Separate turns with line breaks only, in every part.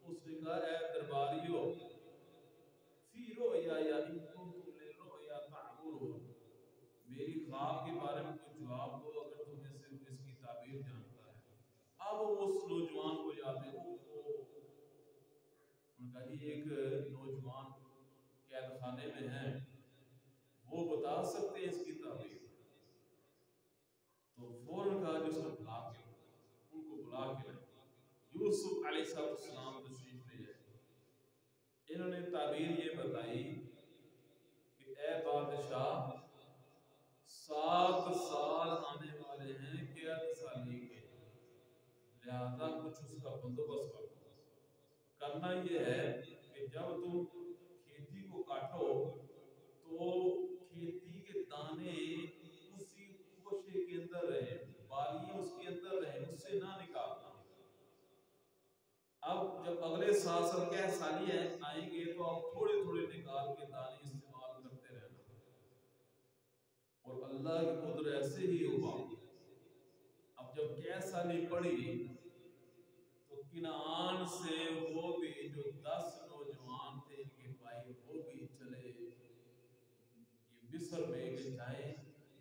اس نے کہا اے درباریو فی رؤیا یا ان کنتم للرؤیا تعبرون، میری خواب کے بارے میں کوئی جواب دو اگر تم میں سے کوئی اس کی تعبیر جانتا ہے۔ اب اس نوجوان کو یاد ہے ان کا جی ایک نوجوان قید خانے میں ہیں، وہ بتا سکتے ہیں اس کی تعبیر۔ تو فوراً کہا جس کو بلا کے ان کو بلا کے لائے۔ یوسف علیہ السلام تشریف لے آئے، انہوں نے تعبیر یہ بتائی کہ اے بادشاہ 7 سال آنے والے ہیں قید سالی کے، لہذا کچھ اس کا بندوبست کرو۔ کرنا یہ ہے کہ جب تم کھیتی کو کاٹو تو کھیتی کے دانے اسی گوشے کے اندر رہے، بالیاں اس کے اندر رہے، اس سے نہ نکالنا۔ اب جب اگلے 7 سال کے سالی آئیں گے تو آپ تھوڑے تھوڑے نکال کے دانے استعمال کرتے رہنا، اور اللہ کی قدرت ایسے ہی ہوا۔ اب جب قید سالی پڑی تو کنعان سے وہ بھی جو 10 نوجوان تھے ان کے بھائی، وہ بھی چلے یہ مصر میں کہ جائیں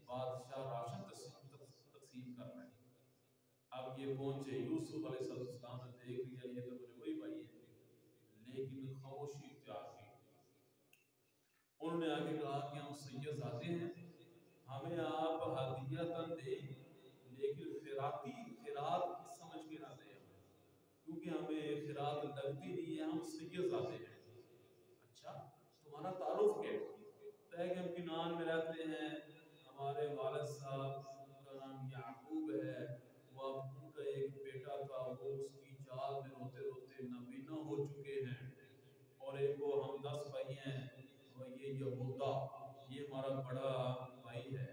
بادشاہ راشن تقسیم کر رہے ہیں۔ اب یہ پہنچے، یوسف علیہ السلام نے دیکھ لیا یہ تو میرے وہی بھائی ہیں، لیکن خاموشی اختیار کی۔ انہوں نے آگے کہا کہ ہم سید زادے ہیں، ہمیں آپ ہدیتاً دیں لیکن خیرات سمجھ کے نہ دیں ہمیں، کیونکہ ہمیں خیرات لگتی نہیں ہے، ہم سید زادے ہیں۔ اچھا تمہارا تعارف کیا ہے کہ ہم کنعان میں رہتے ہیں، ہمارے والد صاحب کا نام یعقوب ہے، وہ اب ان کا ایک بیٹا تھا، وہ اس کی جال میں روتے روتے نابینا ہو چکے ہیں، اور ایک وہ ہم 10 بھائی ہیں، اور یہ یہودا یہ ہمارا بڑا بھائی ہے۔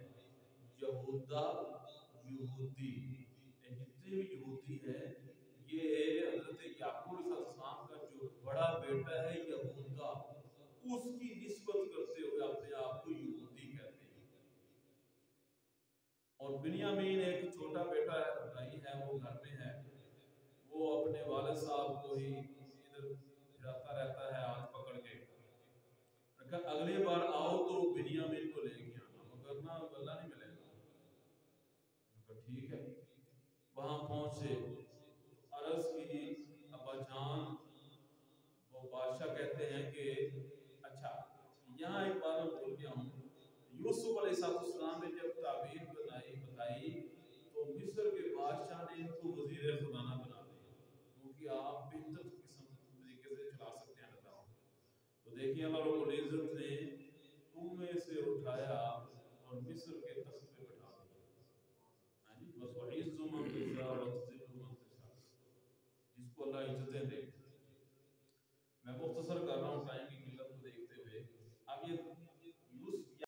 یہودا یہودی، جتنے بھی یہودی ہیں یہ حضرت یعقوب علیہ السلام کا جو بڑا بیٹا ہے یہودا، اس کی نسبت کرتے ہوئے اپنے آپ کو یہودی کہتے ہیں۔ اور بنیامین ایک چھوٹا بیٹا ہے، بھائی ہے، وہ گھر میں ہے، وہ اپنے والد صاحب کو ہی ادھر پھراتا رہتا ہے ہاتھ پکڑ کے۔ کہا اگلی بار آؤ تو بنیامین کو لے کے آنا، ورنہ اللہ نہیں ملے گا۔ کہا ٹھیک ہے۔ وہاں پہنچے تو عرض کی ابا جان، وہ بادشاہ کہتے ہیں کہ اچھا یہاں ایک بات میں بول گیا ہوں، یوسف علیہ السلام نے جب تعبیر بتائی تو مصر کے بادشاہ نے ان کو وزیر خزانہ بنا دیا، کیونکہ آپ بہتر قسم طریقے سے چلا سکتے ہیں نظام۔ تو دیکھیے اللہ رب العزت نے کنویں سے اٹھایا اور مصر کے تخت پہ بٹھا دیا۔ ہاں جی، بس وَعِزُّ مَن تَشَاءُ وَتُذِلُّ مَن تَشَاءُ، جس کو اللہ عزتیں دے